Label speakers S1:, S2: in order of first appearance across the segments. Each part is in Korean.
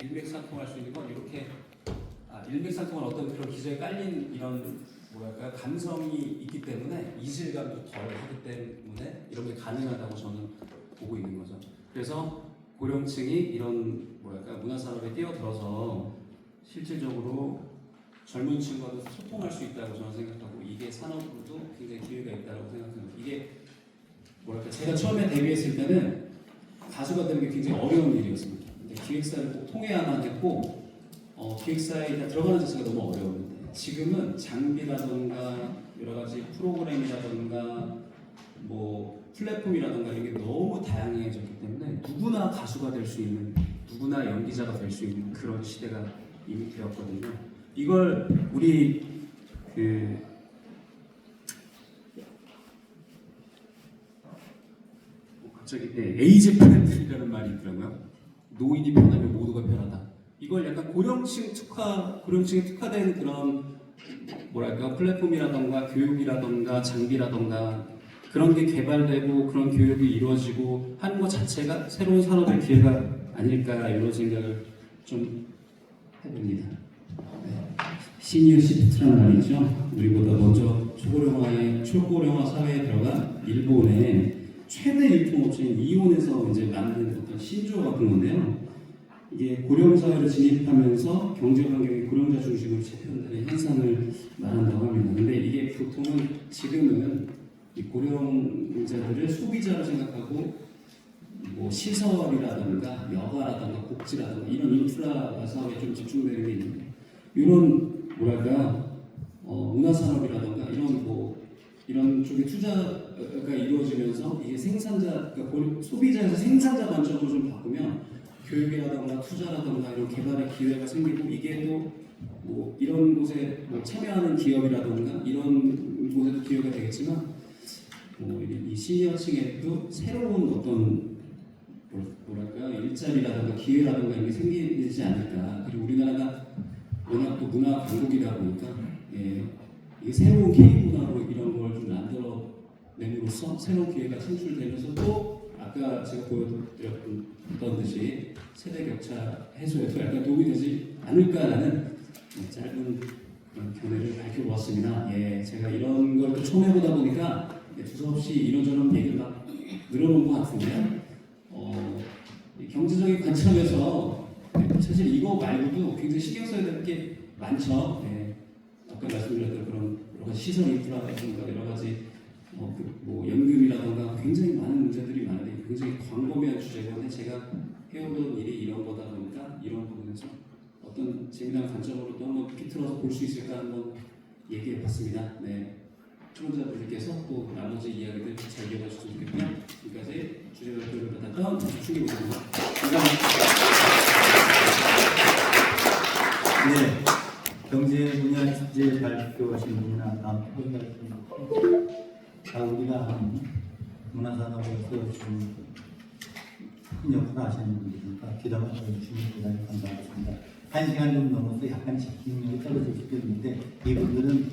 S1: 일맥상통할 수 있는 건 이렇게 일맥상통한 어떤 그런 기저에 깔린 이런 뭐랄까요 감성이 있기 때문에 이질감도 덜 하기 때문에 이런 게 가능하다고 저는 보고 있는 거죠. 그래서 고령층이 이런 뭐랄까 문화산업에 뛰어들어서 실질적으로 젊은 층과도 소통할 수 있다고 저는 생각하고 이게 산업으로도 굉장히 기회가 있다고 생각합니다. 이게 뭐랄까 제가 처음에 데뷔했을 때는 가수가 되는 게 굉장히 어려운 일이었습니다. 근데 기획사를 꼭 통해야만 했고 기획사에 들어가는 자체가 너무 어려웠는데 지금은 장비라던가 여러 가지 프로그램이라던가 뭐 플랫폼이라던가 이게 너무 다양해졌기 때문에 누구나 가수가 될 수 있는 누구나 연기자가 될 수 있는 그런 시대가 이미 되었거든요. 이걸 우리 갑자기 에이즈 프렌들이라는 말이 있더라고요. 노인이 편하면 모두가 편하다. 이걸 약간 고령층에 특화된 그런 뭐랄까 플랫폼이라던가 교육이라던가 장비라던가 그런 게 개발되고 그런 교육이 이루어지고 하는 것 자체가 새로운 산업의 기회가 아닐까 이런 생각을 좀 해봅니다. 네. 시니어 시프트라는 말이죠. 우리보다 먼저 초고령화 사회에 들어간 일본의 최대 유통업체인 이온에서 이제 만든 어떤 신조어 같은 건데요. 이게 고령 사회를 진입하면서 경제 환경이 고령자 중심으로 재편되는 현상을 말한다고 합니다. 근데 이게 보통은 지금은 이 고령자들을 소비자로 생각하고 뭐 시설이라든가 여가라든가 복지라든가 이런 인프라 사업에 좀 집중되는 게 있는데 이런 뭐랄까 문화산업이라든가 이런 쪽에 투자가 이루어지면서 이게 생산자 그러니까 소비자에서 생산자 관점으로 좀 바꾸면 교육이라든가 투자라든가 이런 개발의 기회가 생기고 이게 또 뭐 이런 곳에 뭐 참여하는 기업이라든가 이런 곳에도 기회가 되겠지만 이 시니어층에도 새로운 어떤 뭐랄까 일자리라든가 기회라든가 이런 게 생기지 않을까. 그리고 우리나라가 워낙 또 문화 강국이다 보니까 이게 새로운 K 문화로 이런 걸 좀 만들어냄으로써 새로운 기회가 창출되면서 또 아까 제가 보여드렸던 듯이 세대 격차 해소에도 약간 도움이 되지 않을까라는 짧은 그런 견해를 밝혀보았습니다. 제가 이런 걸 또 처음 해보다 보니까 두서없이 이런저런 얘기를 막 늘어놓은 것 같은데요. 경제적인 관점에서 사실 이거 말고도 굉장히 신경 써야 될 게 많죠. 아까 말씀드렸던 그런 여러 가지 시설 인프라라든가 여러 가지 뭐 연금이라든가 굉장히 많은 문제들이 많은데 굉장히 광범위한 주제인데 제가 해오던 일이 이런 거다 보니까 이런 부분에서 어떤 재미난 관점으로 또 한번 비틀어서 볼 수 있을까 한번 얘기해봤습니다. 초청자분들께서 또 나머지 이야기들 잘 이어가 주셨으면 좋겠고요. 지금까지 주제 발표를 받았던 충기부장입니다.
S2: 네, 경제 분야 주제 발표하신 분이나 다음 우리가 문화산업에서 좀 큰 역할을 하시는 분들이니까 기담을 해주시면 대단히 감사하겠습니다. 1시간 좀 넘어서 약간 집중력이 떨어질 수도 있는데 이분들은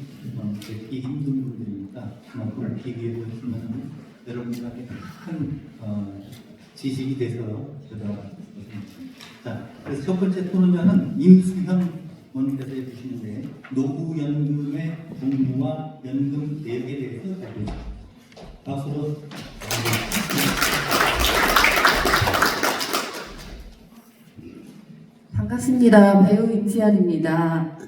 S2: 듣기 힘든 분들이니까 그만큼 기기에 보시면 여러분들에게 큰 지식이 돼서 들어가겠습니다. 자, 그래서 첫 번째 토론자는 임수현 원께서 해주시는데 노후연금의 공부와 연금 내역에 대해서 발표합니다. 박수로
S3: 반갑습니다. 배우 임수현입니다.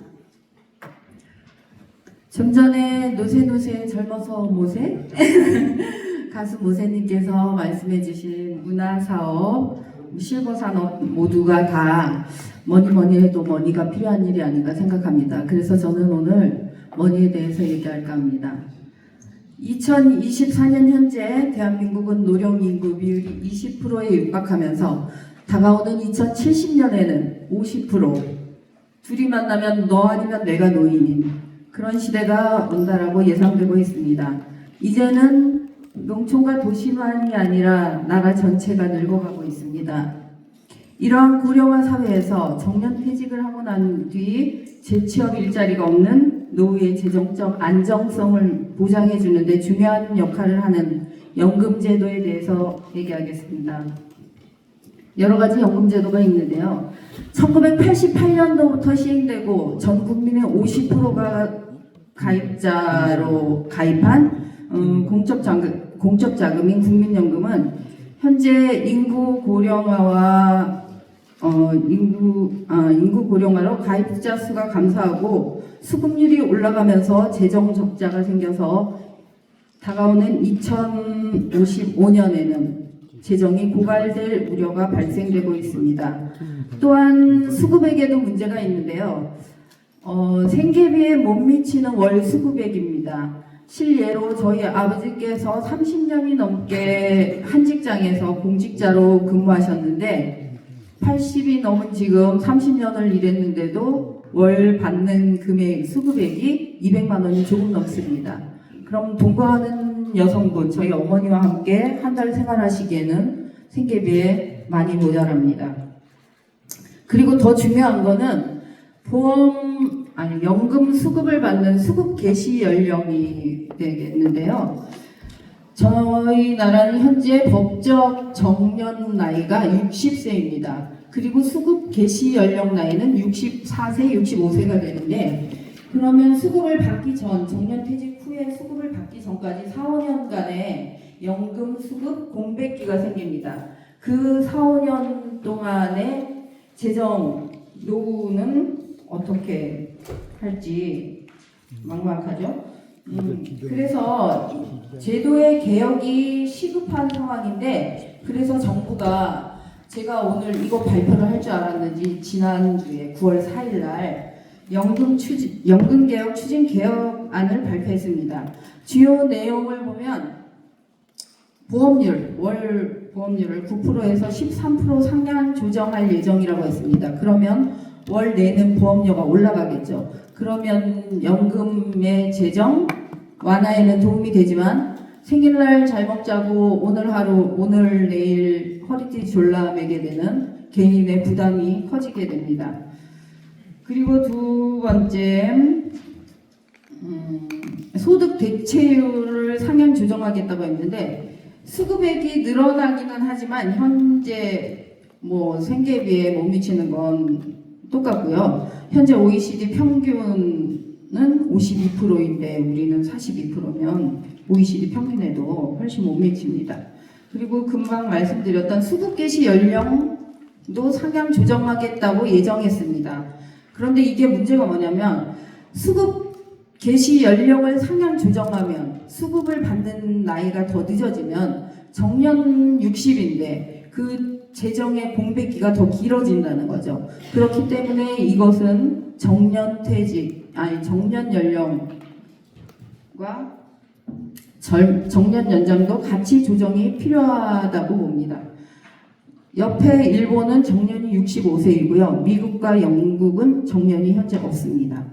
S3: 좀 전에 노세노세 젊어서 모세 가수 모세님께서 말씀해주신 문화사업, 실버산업 모두가 다 뭐니 해도 머니가 필요한 일이 아닌가 생각합니다. 그래서 저는 오늘 머니에 대해서 얘기할까 합니다. 2024년 현재 대한민국은 노령인구 비율이 20%에 육박하면서 다가오는 2070년에는 50%, 둘이 만나면 너 아니면 내가 노인인 그런 시대가 온다라고 예상되고 있습니다. 이제는 농촌과 도시만이 아니라 나라 전체가 늙어가고 있습니다. 이러한 고령화 사회에서 정년퇴직을 하고 난 뒤 재취업 일자리가 없는 노후의 재정적 안정성을 보장해 주는데 중요한 역할을 하는 연금제도에 대해서 얘기하겠습니다. 여러 가지 연금 제도가 있는데요. 1988년도부터 시행되고 전 국민의 50%가 가입자로 가입한 공적 자금인 국민연금은 현재 인구 고령화와 인구 고령화로 가입자 수가 감소하고 수급률이 올라가면서 재정 적자가 생겨서 다가오는 2055년에는 재정이 고갈될 우려가 발생되고 있습니다. 또한 수급액에도 문제가 있는데요. 생계비에 못 미치는 월 수급액입니다. 실예로 저희 아버지께서 30년이 넘게 한 직장에서 공직자로 근무하셨는데 80이 넘은 지금 30년을 일했는데도 월 받는 금액 수급액이 200만 원이 조금 넘습니다. 그럼 동거하는 여성분 저희 어머니와 함께 한 달 생활하시기에는 생계비에 많이 모자랍니다. 그리고 더 중요한 거는 연금 수급을 받는 수급 개시 연령이 되겠는데요. 저희 나라는 현재 법적 정년 나이가 60세입니다. 그리고 수급 개시 연령 나이는 64세, 65세가 되는데 그러면 수급을 받기 전, 정년퇴직 후에 수급을 받기 전까지 4, 5년간의 연금 수급 공백기가 생깁니다. 그 4, 5년 동안의 재정 노후는 어떻게 할지 막막하죠. 그래서 제도의 개혁이 시급한 상황인데 그래서 정부가 제가 오늘 이거 발표를 할 줄 알았는지 지난주에 9월 4일 날 연금개혁 추진 개혁안을 발표했습니다. 주요 내용을 보면 월 보험료를 9%에서 13% 상향 조정할 예정이라고 했습니다. 그러면 월 내는 보험료가 올라가겠죠. 그러면 연금의 재정 완화에는 도움이 되지만 생일날 잘 먹자고 오늘 하루 오늘 내일 허리띠 졸라매게 되는 개인의 부담이 커지게 됩니다. 그리고 두 번째 소득 대체율을 상향 조정하겠다고 했는데 수급액이 늘어나기는 하지만 현재 생계비에 못 미치는 건 똑같고요. 현재 OECD 평균은 52%인데 우리는 42%면 OECD 평균에도 훨씬 못 미칩니다. 그리고 금방 말씀드렸던 수급 개시 연령도 상향 조정하겠다고 예정했습니다. 그런데 이게 문제가 뭐냐면 수급 개시 연령을 상향 조정하면 수급을 받는 나이가 더 늦어지면 정년 60인데 그 재정의 공백기가 더 길어진다는 거죠. 그렇기 때문에 이것은 정년 연령과 정년 연장도 같이 조정이 필요하다고 봅니다. 옆에 일본은 정년이 65세이고요. 미국과 영국은 정년이 현재 없습니다.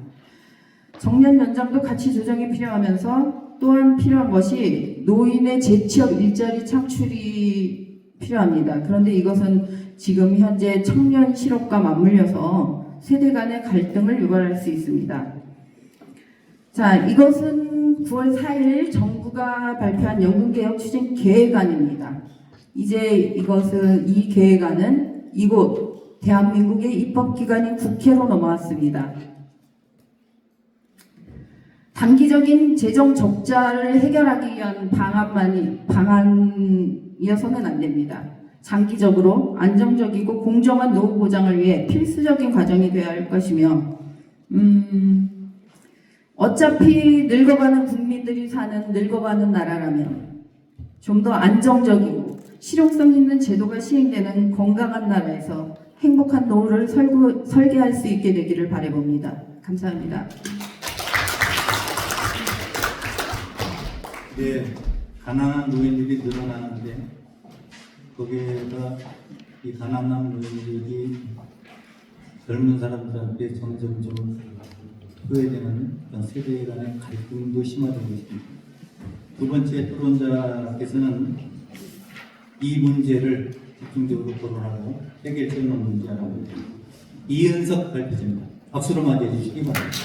S3: 정년 연장도 같이 조정이 필요하면서 또한 필요한 것이 노인의 재취업 일자리 창출이 필요합니다. 그런데 이것은 지금 현재 청년 실업과 맞물려서 세대 간의 갈등을 유발할 수 있습니다. 자, 이것은 9월 4일 정부가 발표한 연금개혁 추진 계획안입니다. 이제 이 계획안은 이곳 대한민국의 입법기관인 국회로 넘어왔습니다. 단기적인 재정 적자를 해결하기 위한 방안이어서는 안 됩니다. 장기적으로 안정적이고 공정한 노후 보장을 위해 필수적인 과정이 되어야 할 것이며 어차피 늙어가는 국민들이 사는 늙어가는 나라라면 좀 더 안정적이고 실용성 있는 제도가 시행되는 건강한 나라에서 행복한 노후를 설계할 수 있게 되기를 바라봅니다. 감사합니다.
S2: 네, 가난한 노인들이 늘어나는데 거기에다 이 가난한 노인들이 젊은 사람들한테 점점 좀 후회되는 그런 세대 간의 갈등도 심화되고 있습니다. 두 번째 토론자께서는 이 문제를 집중적으로 토론하고 해결되는 문제라고 이은석 발표자입니다. 박수로 맞이해 주시기 바랍니다.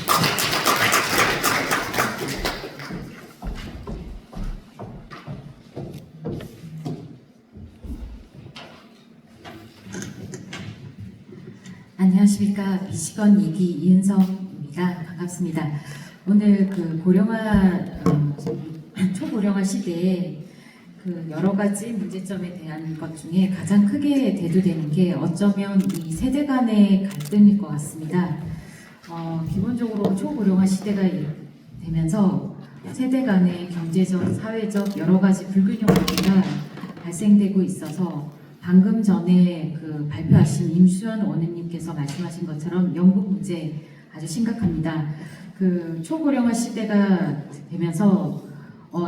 S4: 안녕하십니까. 미시건 2기 이은성입니다. 반갑습니다. 오늘 그 초고령화 시대에 그 여러 가지 문제점에 대한 것 중에 가장 크게 대두되는 게 어쩌면 이 세대 간의 갈등일 것 같습니다. 기본적으로 초고령화 시대가 되면서 세대 간의 경제적, 사회적 여러 가지 불균형 문제가 발생되고 있어서 방금 전에 그 발표하신 임수연 원우님께서 말씀하신 것처럼 연금 문제 아주 심각합니다. 그 초고령화 시대가 되면서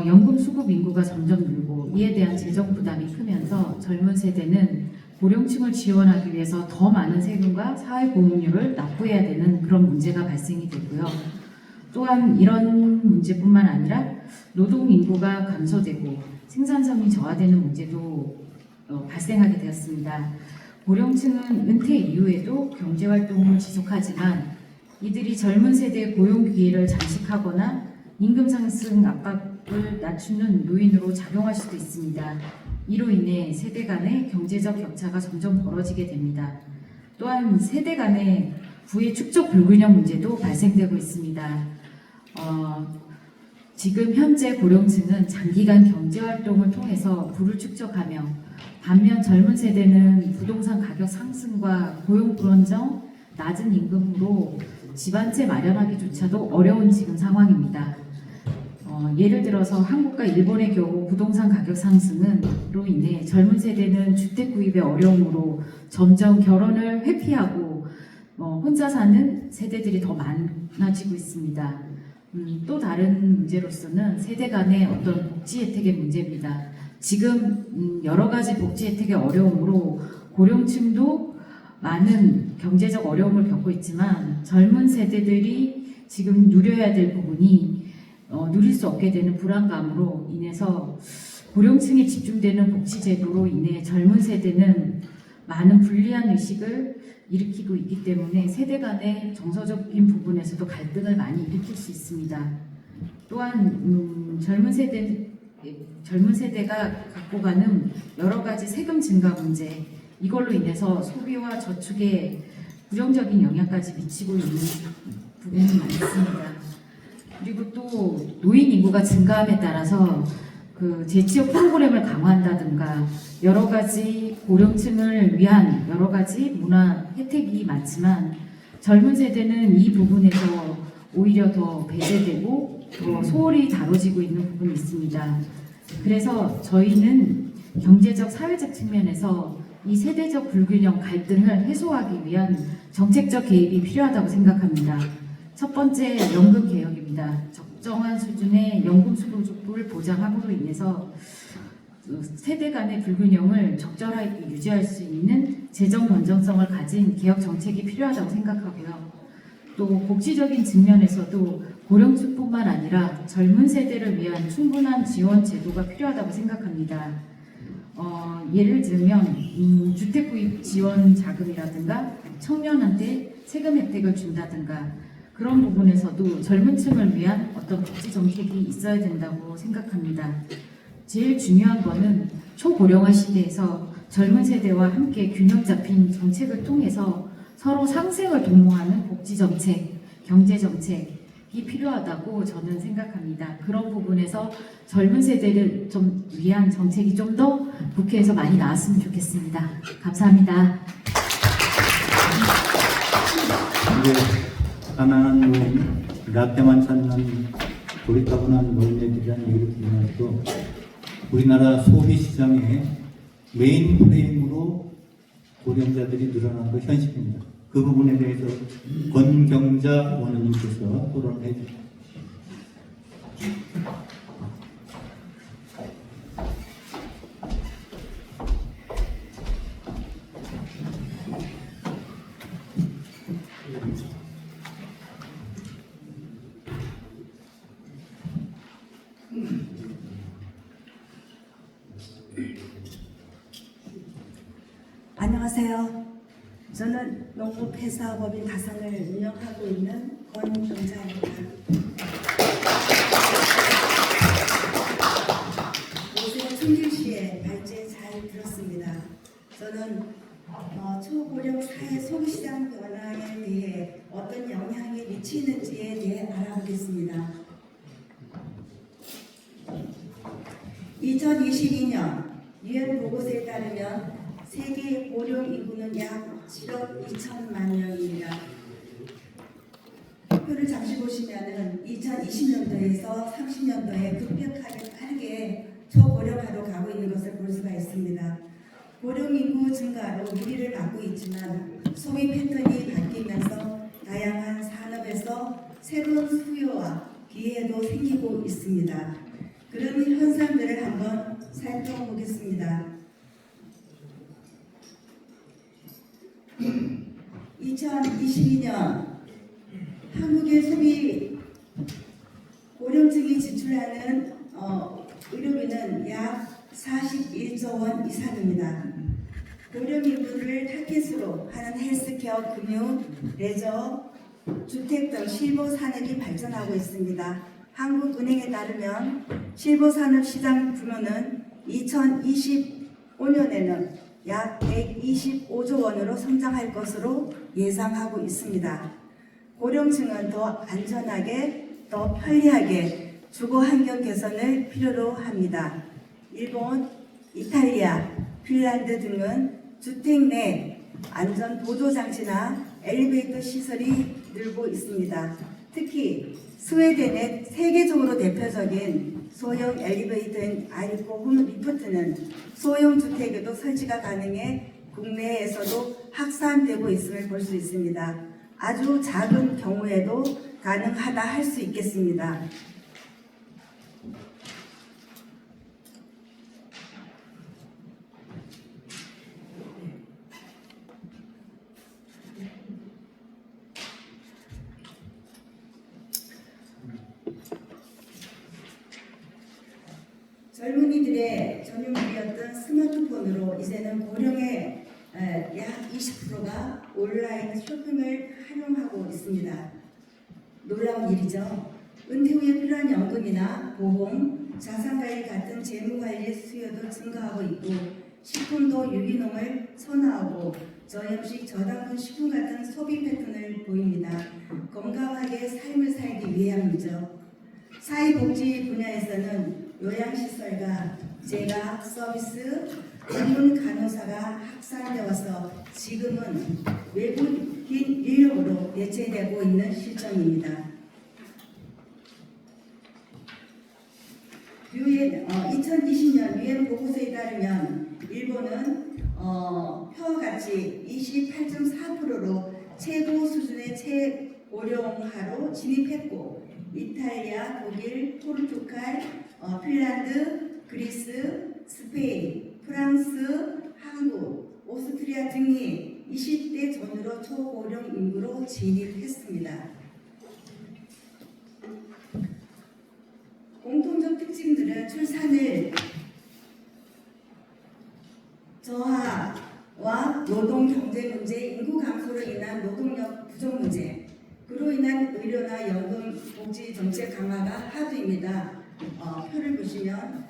S4: 연금 수급 인구가 점점 늘고 이에 대한 재정 부담이 크면서 젊은 세대는 고령층을 지원하기 위해서 더 많은 세금과 사회보험료를 납부해야 되는 그런 문제가 발생이 되고요. 또한 이런 문제뿐만 아니라 노동 인구가 감소되고 생산성이 저하되는 문제도 발생하게 되었습니다. 고령층은 은퇴 이후에도 경제활동을 지속하지만 이들이 젊은 세대의 고용 기회를 잠식하거나 임금 상승 압박을 낮추는 요인으로 작용할 수도 있습니다. 이로 인해 세대 간의 경제적 격차가 점점 벌어지게 됩니다. 또한 세대 간의 부의 축적 불균형 문제도 발생되고 있습니다. 지금 현재 고령층은 장기간 경제활동을 통해서 부를 축적하며 반면 젊은 세대는 부동산 가격 상승과 고용 불안정, 낮은 임금으로 집 한 채 마련하기조차도 어려운 지금 상황입니다. 예를 들어서 한국과 일본의 경우 부동산 가격 상승으로 인해 젊은 세대는 주택 구입의 어려움으로 점점 결혼을 회피하고 혼자 사는 세대들이 더 많아지고 있습니다. 또 다른 문제로서는 세대 간의 어떤 복지 혜택의 문제입니다. 지금 여러 가지 복지 혜택의 어려움으로 고령층도 많은 경제적 어려움을 겪고 있지만 젊은 세대들이 지금 누려야 될 부분이 누릴 수 없게 되는 불안감으로 인해서 고령층에 집중되는 복지제도로 인해 젊은 세대는 많은 불리한 의식을 일으키고 있기 때문에 세대 간의 정서적인 부분에서도 갈등을 많이 일으킬 수 있습니다. 또한 젊은 세대가 갖고 가는 여러 가지 세금 증가 문제, 이걸로 인해서 소비와 저축에 부정적인 영향까지 미치고 있는 부분이 많습니다. 그리고 또 노인 인구가 증가함에 따라서 그 재취업 프로그램을 강화한다든가 여러 가지 고령층을 위한 여러 가지 문화 혜택이 많지만 젊은 세대는 이 부분에서 오히려 더 배제되고 더 소홀히 다뤄지고 있는 부분이 있습니다. 그래서 저희는 경제적, 사회적 측면에서 이 세대적 불균형 갈등을 해소하기 위한 정책적 개입이 필요하다고 생각합니다. 첫 번째, 연금 개혁입니다. 적정한 수준의 연금 수급을 보장함으로 인해서 세대 간의 불균형을 적절하게 유지할 수 있는 재정 건전성을 가진 개혁 정책이 필요하다고 생각하고요. 또 복지적인 측면에서도 고령층뿐만 아니라 젊은 세대를 위한 충분한 지원 제도가 필요하다고 생각합니다. 예를 들면 주택 구입 지원 자금이라든가 청년한테 세금 혜택을 준다든가 그런 부분에서도 젊은 층을 위한 어떤 복지 정책이 있어야 된다고 생각합니다. 제일 중요한 거는 초고령화 시대에서 젊은 세대와 함께 균형 잡힌 정책을 통해서 서로 상생을 도모하는 복지 정책, 경제 정책이 필요하다고 저는 생각합니다. 그런 부분에서 젊은 세대를 좀 위한 정책이 좀 더 국회에서 많이 나왔으면 좋겠습니다. 감사합니다.
S2: 이제 가난한 노인, 라떼만 찾는 고립가분한 노인에 대한 얘기를 드리면서 우리나라 소비 시장의 메인 프레임으로 고령자들이 늘어난 것 현실입니다. 그 부분에 대해서 권경자 원우님께서 토론을 해주십니다.
S5: 안녕하세요. 저는 농업회사법인 다산을 운영하고 있는 권경자입니다. 요새 충길시에 발제 잘 들었습니다. 저는 초고령 사회 소비시장 변화에 대해 어떤 영향이 미치는지에 대해 알아보겠습니다. 2022년 유엔 보고서에 따르면 세계 고령 인구는 약 7억 2천만 명입니다. 표를 잠시 보시면은 2020년도에서 30년도에 급격하게 빠르게 초고령화로 가고 있는 것을 볼 수가 있습니다. 고령 인구 증가로 위기를 맞고 있지만 소비 패턴이 바뀌면서 다양한 산업에서 새로운 수요와 기회도 생기고 있습니다. 그런 현상들을 한번 살펴보겠습니다. 2022년 한국의 소비 고령층이 지출하는 의료비는 약 41조 원 이상입니다. 고령 인구를 타깃으로 하는 헬스케어, 금융, 레저, 주택 등 실버 산업이 발전하고 있습니다. 한국은행에 따르면 실버 산업 시장 규모는 2025년에는 약 125조 원으로 성장할 것으로 예상하고 있습니다. 고령층은 더 안전하게, 더 편리하게 주거 환경 개선을 필요로 합니다. 일본, 이탈리아, 핀란드 등은 주택 내 안전 보조 장치나 엘리베이터 시설이 늘고 있습니다. 특히 스웨덴의 세계적으로 대표적인 소형 엘리베이터인 아이코 홈 리프트는 소형 주택에도 설치가 가능해 국내에서도 확산되고 있음을 볼 수 있습니다. 아주 작은 경우에도 가능하다 할 수 있겠습니다. 젊은이들의 전유물이었던 스마트폰으로 이제는 고령의 약 20%가 온라인 쇼핑을 활용하고 있습니다. 놀라운 일이죠. 은퇴 후에 필요한 연금이나 보험, 자산관리 같은 재무관리 수요도 증가하고 있고 식품도 유기농을 선호하고 저염식, 저당분 식품 같은 소비 패턴을 보입니다. 건강하게 삶을 살기 위함이죠. 사회복지 분야에서는 요양시설과 재가 서비스, 전문 간호사가 확산되어서 지금은 외국인 인력으로 대체되고 있는 시점입니다. 2020년 유엔 보고서에 따르면 일본은 표와 같이 28.4%로 최고 수준의 최고령화로 진입했고 이탈리아, 독일, 포르투갈, 핀란드, 그리스, 스페인, 프랑스, 한국, 오스트리아 등이 20대 전후로 초고령 인구로 진입했습니다. 공통적 특징들은 출산을 저하와 노동 경제 문제, 인구 감소로 인한 노동력 부족 문제, 그로 인한 의료나 연금 복지 정책 강화가 하도입니다. 표를 보시면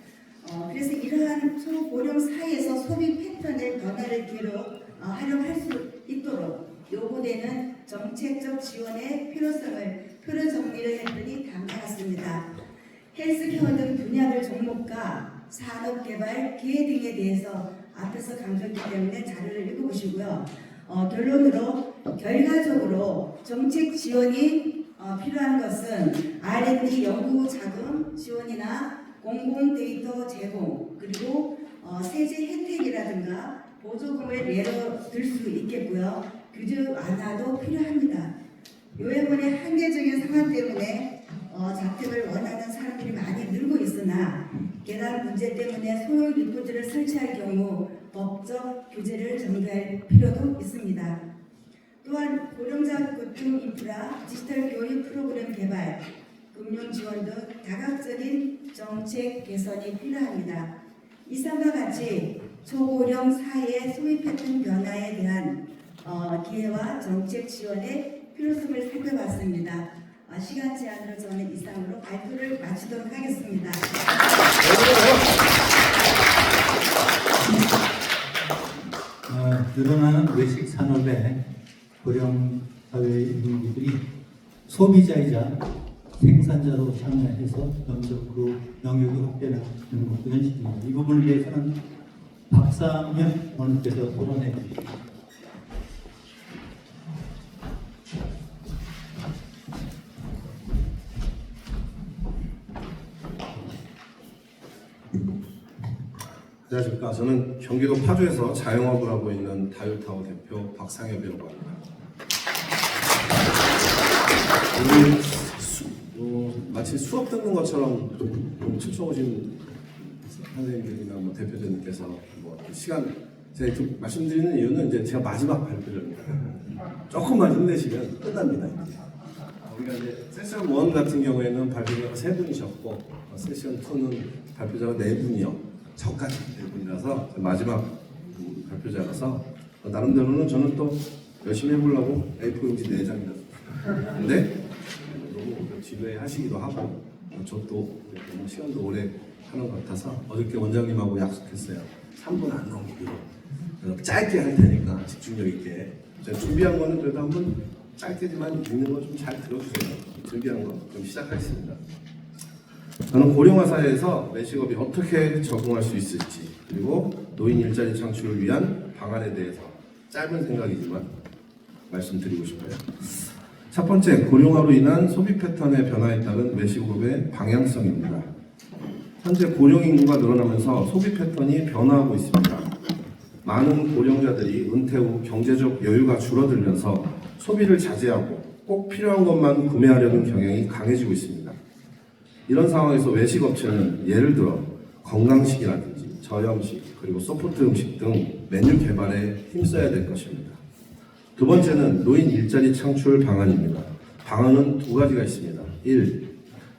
S5: 그래서 이러한 초고령 사회에서 소비 패턴의 변화를 기회로 활용할 수 있도록 요구되는 정책적 지원의 필요성을 표로 정리를 했더니 다음과 같습니다. 헬스케어 등 분야별 종목과 산업개발 기회 등에 대해서 앞에서 강조했기 때문에 자료를 읽어보시고요. 결론으로 결과적으로 정책 지원이 필요한 것은 R&D 연구 자금 지원이나 공공 데이터 제공 그리고 세제 혜택이라든가 보조금을 예로 들 수 있겠고요. 규제 완화도 필요합니다. 요양원의 한계적인 상황 때문에 자택을 원하는 사람들이 많이 늘고 있으나 계단 문제 때문에 소형 리프트를 설치할 경우 법적 규제를 정비할 필요도 있습니다. 또한 고령자 교통 인프라, 디지털 교육 프로그램 개발, 금융 지원 등 다각적인 정책 개선이 필요합니다. 이상과 같이 초고령 사회의 소비 패턴 변화에 대한 기회와 정책 지원의 필요성을 살펴봤습니다. 시간 제한으로 저는 이상으로 발표를 마치도록 하겠습니다.
S2: 늘어나는 외식 산업에 고령 사회의 인구들이 소비자이자 생산자로 참여해서 점적으로 영역이 확대하는 것도 현실입니다. 이 부분에 대해서는 박상현 원께서 토론해 주십시오.
S6: 안녕하십니까. 저는 경기도 파주에서 자영업을 하고 있는 다율타워 대표 박상엽이라고 합니다. 오늘 마치 수업 듣는 것처럼 초청 오신 선생님들이나 대표자님께서 시간 제가 말씀드리는 이유는 이제 제가 마지막 발표입니다. 조금만 힘내시면 끝납니다. 이제. 우리가 이제 세션 1 같은 경우에는 발표자가 3분이셨고 세션 2는 발표자가 4분이요. 저까지 4분이라서 마지막 발표자라서 나름대로는 저는 또 열심히 해보려고 A4 용지 4장이나 근데 너무 지루해하시기도 하고 저도 너무 시간도 오래 하는 것 같아서 어저께 원장님하고 약속했어요. 3분 안 넘기기로 짧게 할 테니까 집중력 있게 제가 준비한 거는 그래도 한번 짧게지만 읽는 거 좀 잘 들어주세요. 준비한 거 좀 시작하겠습니다. 저는 고령화 사회에서 외식업이 어떻게 적응할 수 있을지 그리고 노인 일자리 창출을 위한 방안에 대해서 짧은 생각이지만 말씀드리고 싶어요. 첫 번째, 고령화로 인한 소비 패턴의 변화에 따른 외식업의 방향성입니다. 현재 고령 인구가 늘어나면서 소비 패턴이 변화하고 있습니다. 많은 고령자들이 은퇴 후 경제적 여유가 줄어들면서 소비를 자제하고 꼭 필요한 것만 구매하려는 경향이 강해지고 있습니다. 이런 상황에서 외식업체는 예를 들어 건강식이라든지 저염식 그리고 소프트 음식 등 메뉴 개발에 힘써야 될 것입니다. 두 번째는 노인 일자리 창출 방안입니다. 방안은 2가지가 있습니다. 1.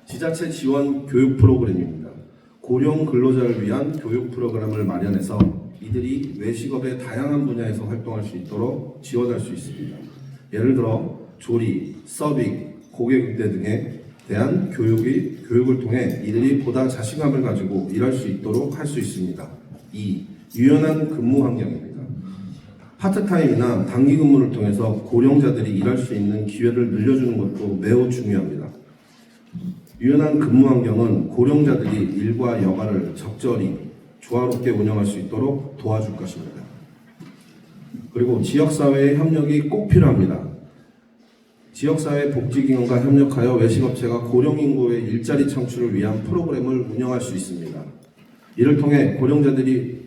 S6: 지자체 지원 교육 프로그램입니다. 고령 근로자를 위한 교육 프로그램을 마련해서 이들이 외식업의 다양한 분야에서 활동할 수 있도록 지원할 수 있습니다. 예를 들어 조리, 서빙, 고객응대 등에 대한 교육을 통해 이들이 보다 자신감을 가지고 일할 수 있도록 할 수 있습니다. 2. 유연한 근무 환경입니다. 파트타임이나 단기 근무를 통해서 고령자들이 일할 수 있는 기회를 늘려주는 것도 매우 중요합니다. 유연한 근무 환경은 고령자들이 일과 여가를 적절히 조화롭게 운영할 수 있도록 도와줄 것입니다. 그리고 지역사회의 협력이 꼭 필요합니다. 지역사회 복지기관과 협력하여 외식업체가 고령인구의 일자리 창출을 위한 프로그램을 운영할 수 있습니다. 이를 통해 고령자들이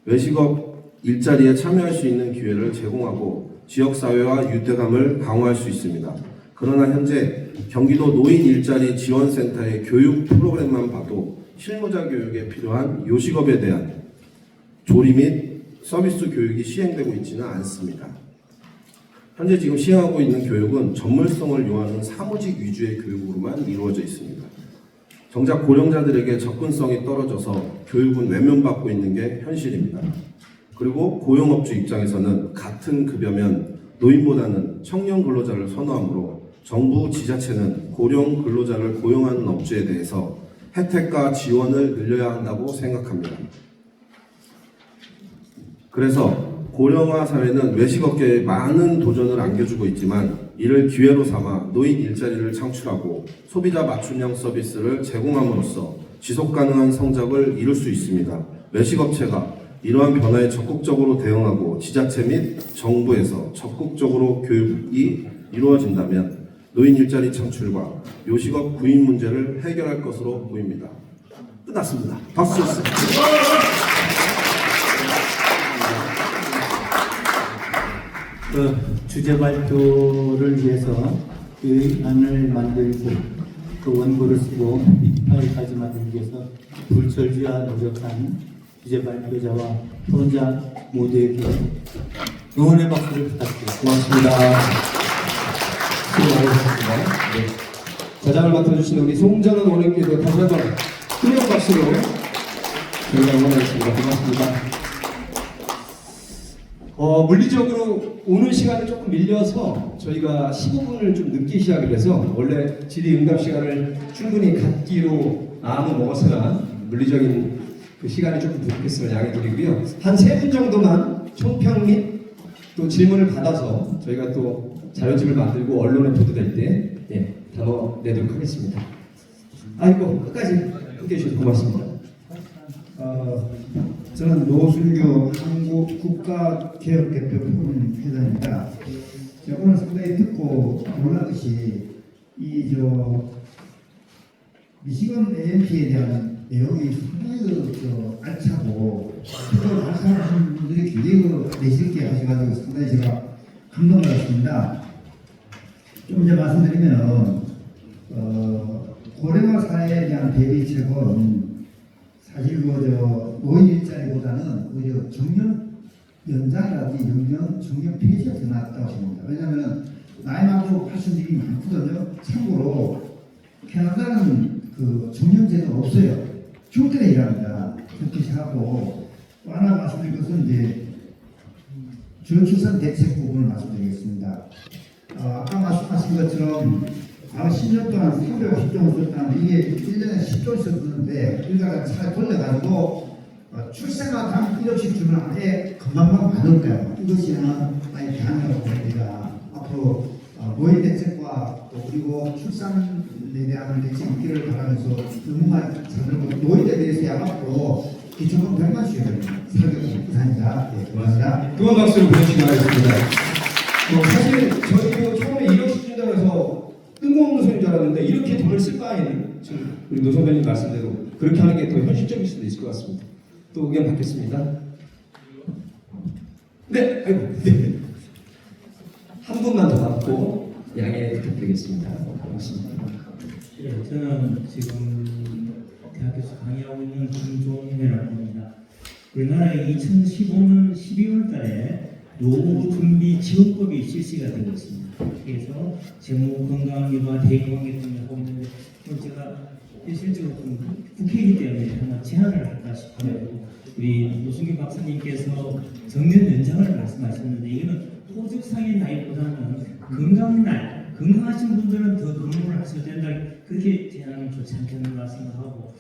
S6: 외식업 일자리에 참여할 수 있는 기회를 제공하고 지역사회와 유대감을 강화할 수 있습니다. 그러나 현재 경기도 노인 일자리 지원센터의 교육 프로그램만 봐도 실무자 교육에 필요한 요식업에 대한 조리 및 서비스 교육이 시행되고 있지는 않습니다. 현재 지금 시행하고 있는 교육은 전문성을 요하는 사무직 위주의 교육으로만 이루어져 있습니다. 정작 고령자들에게 접근성이 떨어져서 교육은 외면받고 있는 게 현실입니다. 그리고 고용업주 입장에서는 같은 급여면 노인보다는 청년 근로자를 선호하므로 정부 지자체는 고령 근로자를 고용하는 업주에 대해서 혜택과 지원을 늘려야 한다고 생각합니다. 그래서 고령화 사회는 외식업계에 많은 도전을 안겨주고 있지만 이를 기회로 삼아 노인 일자리를 창출하고 소비자 맞춤형 서비스를 제공함으로써 지속가능한 성장을 이룰 수 있습니다. 외식업체가 이러한 변화에 적극적으로 대응하고 지자체 및 정부에서 적극적으로 교육이 이루어진다면 노인 일자리 창출과 요식업 구인 문제를 해결할 것으로 보입니다. 끝났습니다. 박수 주세요.
S2: 주제 발표를 위해서 그 안을 만들고 그 원고를 쓰고 파일까지 만들기 위해서 불철주야 노력한 주제 발표자와 토론자 모두에게 응원의 박수를 부탁드립니다.
S7: 고맙습니다. 수고 많으셨습니다. 네. 과장을 맡아주신 우리 송전원 원님께도 다시 한번 훌륭한 박수로 저희가 응원하겠습니다. 고맙습니다. 물리적으로 오는 시간이 조금 밀려서 저희가 15분을 좀 늦게 시작을 해서 원래 질의응답 시간을 충분히 갖기로 마음을 먹었으나 물리적인 그 시간이 조금 부족했으면 양해드리고요. 한 3분 정도만 총평 및 또 질문을 받아서 저희가 또 자료집을 만들고 언론에 보도될 때 담아내도록 하겠습니다. 아이고 끝까지 함께 해주셔서 고맙습니다.
S8: 저는 노순교 한국국가개혁대표 포럼 회장입니다. 제가 오늘 상당히 듣고 놀랐듯이 미시건 AMP에 대한 내용이 상당히 알차고 또 말씀하시는 분들이 굉장히 내실있게 하셔가지고 상당히 제가 감동받았습니다. 좀 이제 말씀드리면 고령화 사회에 대한 대비책은 사실 노인 일자리보다는 오히려 정년 연장이라든지 정년 폐지가 더 낫다고 생각합니다. 왜냐하면 나이 많고 하시는 일이 많거든요. 참고로 캐나다는 정년제도 없어요. 죽을 때는 일합니다. 그렇게 생각하고 또 하나 말씀드릴 것은 이제 저출산 대책 부분을 말씀드리겠습니다. 아까 말씀하신 것처럼 10년 동안 350조 썼다는데 이게 1년에 10조 썼는데 우리가 차라리 돌려가지고 출생과 당 필요치 주면 아예 금방금방 받을까요? 이것이 하나 아예 대안이라고 봅니다. 앞으로 노인 대책과 또 그리고 출산에 대한 대책 있기를 바라면서 의무가 잘 들고 노인에 대해서 앞으로 기초금 100만 씩을 설계가 부산입니다. 네, 고맙습니다.
S7: 뜨거운 박수를 보내주시기 바라겠습니다. 사실 저희도 처음에 1억씩 준다고 해서 뜬금없는 소리인 줄 알았는데 이렇게 돈을 쓸 바에는 지금 우리 노 선배님 말씀대로 그렇게 하는 게 더 현실적일 수도 있을 것 같습니다. 또 의견 받겠습니다. 네, 아이고. 한 분만 더 받고 양해 부탁드리겠습니다. 고맙습니다.
S9: 네, 저는 지금 대학교에서 강의하고 있는 김종현이라고 합니다. 우리나라에 2015년 12월 달에 노후준비 지원법이 실시가 되고 있습니다. 그래서 재무건강위와 대인관계 등을 하고 있는데 제가 실질적으로 국회이기 때문에 하나 제안을 할까 싶어요. 우리 노승규 박사님께서 정년 연장을 말씀하셨는데 이거는 호적상의 나이보다는 건강날, 건강하신 분들은 더 근무를 하셔도 된다. 그렇게 제안하면 좋지 않겠는가 생각하고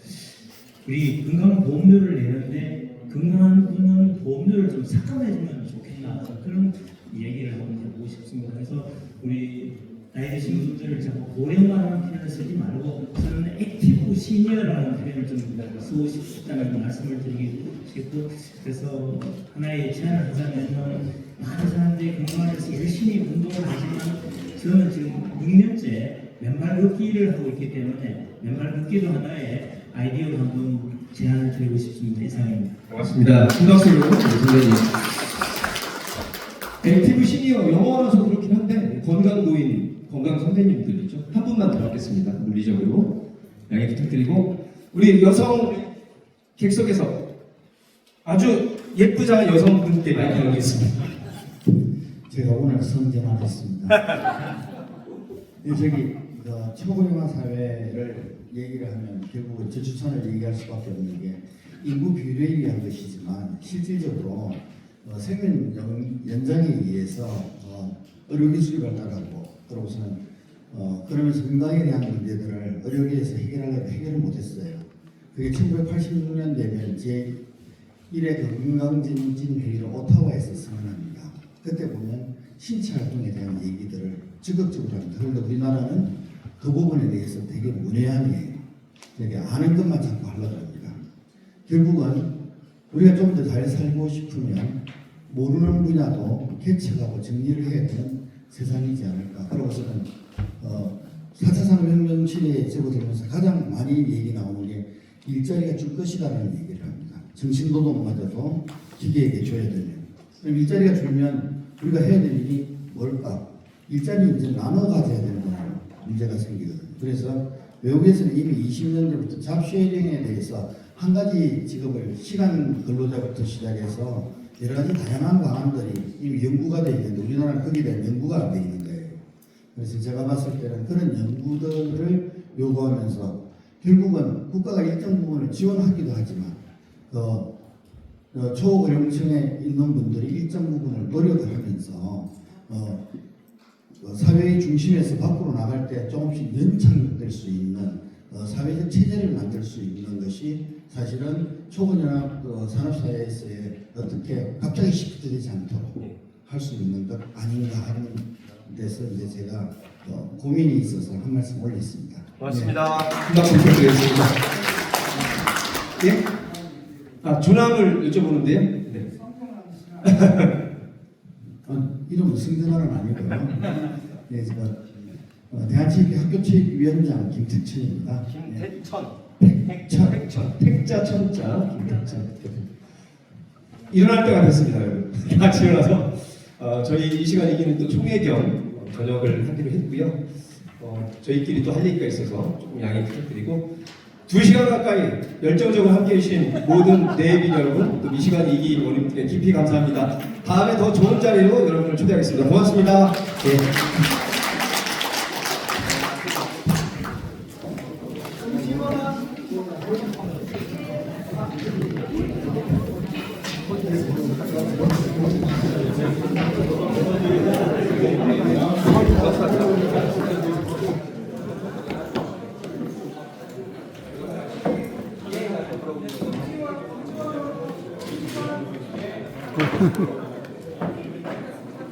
S9: 우리 건강보험료를 내는데 건강한 분은 보험료를 좀 삭감해주면 좋겠나 그런 얘기를 한번 해보고 싶습니다. 그래서 우리 나이 드신 분들을 자꾸 고령화라는 표현을 쓰지 말고 저는 액티브 시니어라는 표현을 좀 쓰고 싶다는 말씀을 드리고 싶고 그래서 하나의 제안을 하자면 많은 사람들이 건강을 위해서 열심히 운동을 하지만 저는 지금 6년째 맨발 걷기를 하고 있기 때문에 맨발 걷기도 하나의 아이디어로 한번 제안을 드리고 싶습니다. 이상입니다.
S7: 고맙습니다. 큰 박수로 선배님. 액티브 시니어 영어라서 그렇긴 한데 건강 노인, 건강 선생님들이죠. 한 분만 더 받겠습니다. 물리적으로 양해 부탁드리고 우리 여성 객석에서 아주 예쁘장한 여성분께 마이크 열겠습니다.
S8: 제가 오늘 선전하겠습니다. 초고령화 사회를 얘기를 하면 결국은 저출산을 얘기할 수밖에 없는 게 인구 비례에 의한 것이지만 실질적으로 생명 연장에 의해서 의료기술이 발달하고 그러고서는 그러면서 건강에 대한 문제들을 의료계에서 해결하려고 해결을 못했어요. 그게 1986년 되면 제1회 건강증진 회의를 오타와에서 선언합니다. 그때 보면 신체 활동에 대한 얘기들을 적극적으로 합니다. 그런데 우리나라는 그 부분에 대해서 되게 문외한이에요. 되게 아는 것만 자꾸 하려고 합니다. 결국은 우리가 좀 더 잘 살고 싶으면 모르는 분야도 개척하고 정리를 해야 되는 세상이지 않을까. 그러고서는 4차 산업혁명 시대에 접어들면서 가장 많이 얘기 나오는 게 일자리가 줄 것이라는 얘기를 합니다. 정신노동마저도 기계에게 줘야 되면. 그럼 일자리가 줄면 우리가 해야 될 일이 뭘까? 일자리 이제 나눠 가져야 되는 문제가 생기거든요. 그래서 외국에서는 이미 20년 전부터 잡쉐어링에 대해서 한 가지 직업을 시간 근로자부터 시작해서 여러 가지 다양한 방안들이 이미 연구가 되어 있는데 우리나라는 거기에 대한 연구가 안 되어 있는 거예요. 그래서 제가 봤을 때는 그런 연구들을 요구하면서 결국은 국가가 일정 부분을 지원하기도 하지만 초고령층에 있는 분들이 일정 부분을 노력을 하면서 사회의 중심에서 밖으로 나갈 때 조금씩 연착될 수 있는 사회적 체제를 만들 수 있는 것이 사실은 초고령화 산업사회에서의 어떻게 갑자기 시프트되지 않도록 할 수 있는 것 아닌가 하는 데서 이제 제가 고민이 있어서 한 말씀 올렸습니다.
S7: 고맙습니다. 큰 박수 부탁드리겠습니다. 예? 아, 준함을 여쭤보는데요. 네.
S8: 이름은 승진아는 아니고요. 네, 제가 대한체육회 학교체육위원장 김택천입니다.
S7: 택천. 택자 천자 김택천. 일어날 때가 됐습니다, 여러분. 같이 일어나서 저희 이 시간 이기는 또 총회 겸 저녁을 하기로 했고요. 저희끼리 또 할 얘기가 있어서 조금 양해 부탁드리고 2시간 가까이 열정적으로 함께해 주신 모든 내빈 여러분, 또 미시간 이기 올림픽에 깊이 감사합니다. 다음에 더 좋은 자리로 여러분을 초대하겠습니다. 고맙습니다. 네.